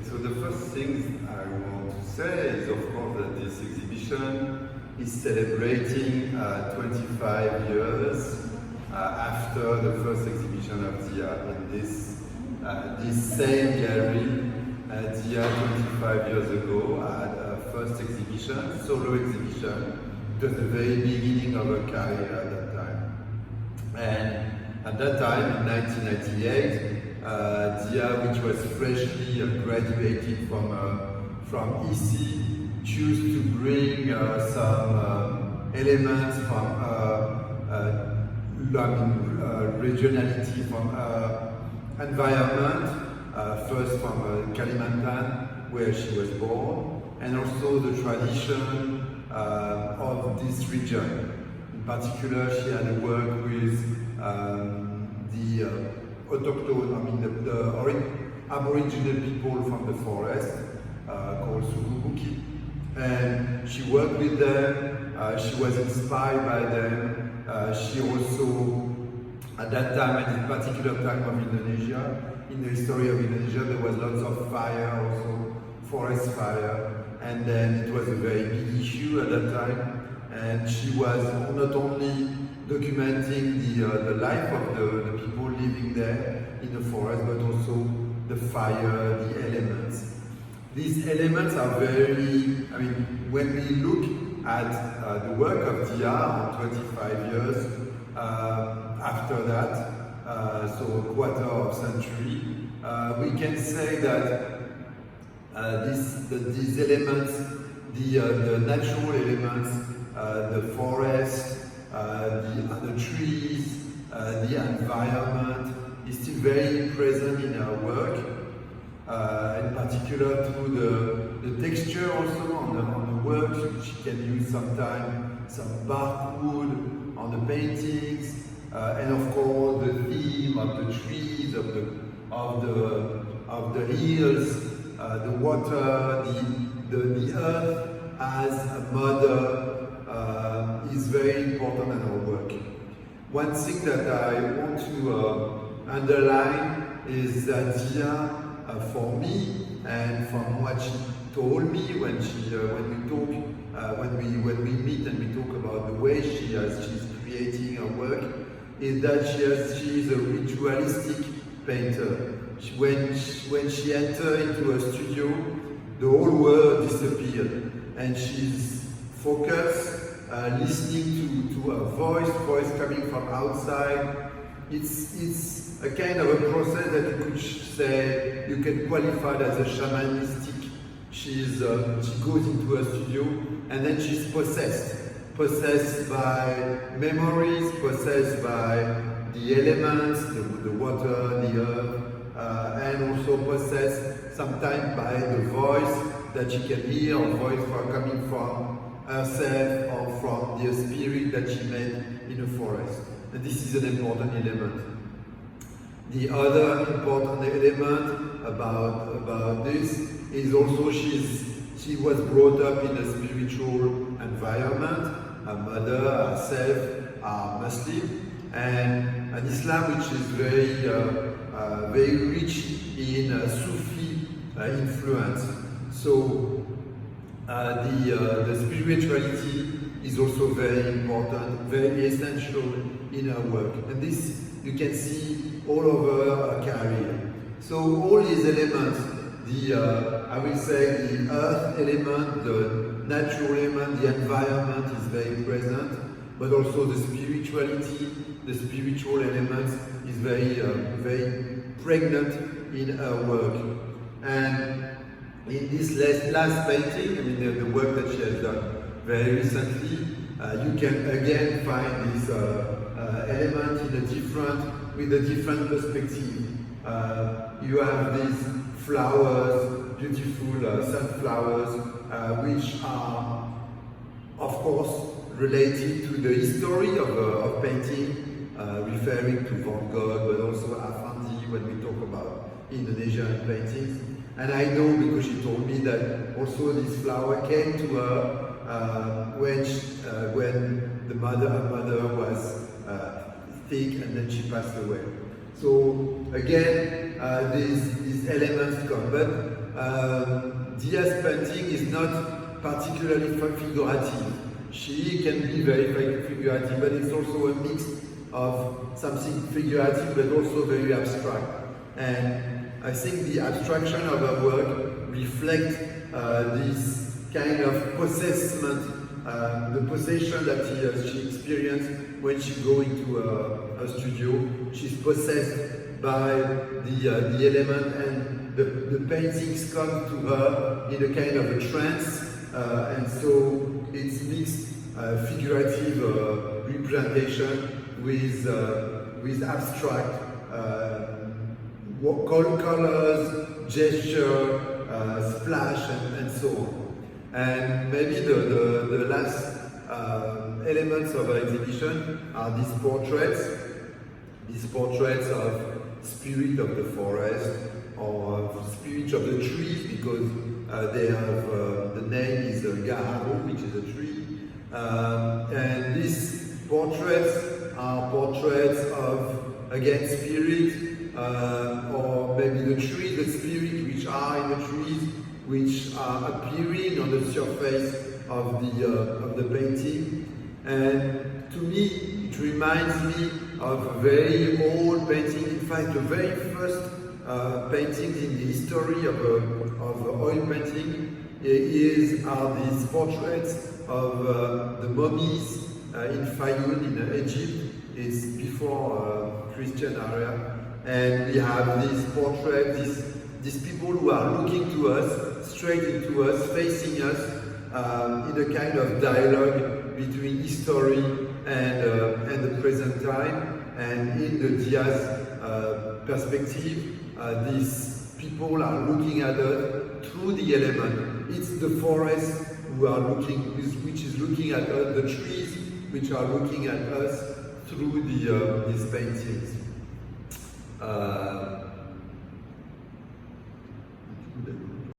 So the first thing I want to say is, of course, that this exhibition is celebrating 25 years after the first exhibition of Diah in this same gallery. Diah 25 years ago had a first exhibition, solo exhibition. It was the very beginning of her career at that time. And at that time, in 1998, Diah, which was freshly graduated from EC, chose to bring some elements from regionality, from environment, first from Kalimantan, where she was born, and also the tradition of this region. In particular, she had worked with the autochthone, the Aboriginal people from the forest, called Sugubuki. And she worked with them, she was inspired by them. She also, at that time, at this particular time of Indonesia, in the history of Indonesia, there was lots of fire also, forest fire. And then it was a very big issue at that time. And she was not only documenting the life of the people living there in the forest, but also the fire, the elements. These elements are very, when we look at the work of Diah on 25 years after that, so a quarter of century, we can say that these elements, the natural elements, the forest, the trees, the environment is still very present in our work, in particular through the texture also on the work. She can use sometimes some bark wood on the paintings, and of course the theme of the trees, of the hills, the water, the earth as a mother is very important in our work. One thing that I want to underline is that Diah, for me, and from what she told me when we meet and we talk about the way she's creating her work, is that she is a ritualistic painter. When she entered into a studio, the whole world disappeared, and she's focused, listening to a voice coming from outside. It's a kind of a process that you could say, you can qualify as a shamanistic. She goes into a studio and then she's possessed by memories, possessed by the elements, the water, the earth, and also possessed sometimes by the voice that she can hear, or voice coming from herself or from the spirit that she met in the forest. And this is an important element. The other important element about this is also she was brought up in a spiritual environment. Her mother, herself, are Muslim, and an Islam which is very rich in Sufi influence. So the spirituality is also very important, very essential in her work. And this you can see all over her career. So all these elements, I will say the earth element, the natural element, the environment is very present, but also the spirituality, the spiritual elements is very pregnant in her work. And in this last painting, the work that she has done very recently, you can again find this element with a different perspective. You have these flowers, beautiful sunflowers, which are, of course, related to the history of painting, referring to Van Gogh, but also Afandi when we talk about Indonesian paintings. And I know because she told me that also this flower came to her when her mother was sick and then she passed away. So again, these elements come. But Diah's painting is not particularly figurative. She can be very figurative, but it's also a mix of something figurative but also very abstract. And I think the abstraction of her work reflects this kind of possessment, the possession that she experienced when she goes into a studio. She's possessed by the element, and the paintings come to her in a kind of a trance, and so it's mixed figurative representation with abstract colors, gesture, splash, and so on. And maybe the last elements of our exhibition are these portraits of spirit of the forest or spirit of the trees, because they have the name is Gaharo, which is a tree. And these portraits are portraits of, again, spirit, or maybe the tree, the spirit which are in the trees, which are appearing on the surface of the painting. And to me, it reminds me of a very old painting. In fact, the very first paintings in the history of oil painting are these portraits of the mummies in Fayoum in Egypt. It's before Christian era. And we have these portraits, these people who are looking to us, straight into us, facing us, in a kind of dialogue between history and the present time. And in the Diah's perspective, these people are looking at us through the element. It's the forest who are looking, which is looking at us, the trees which are looking at us through these paintings.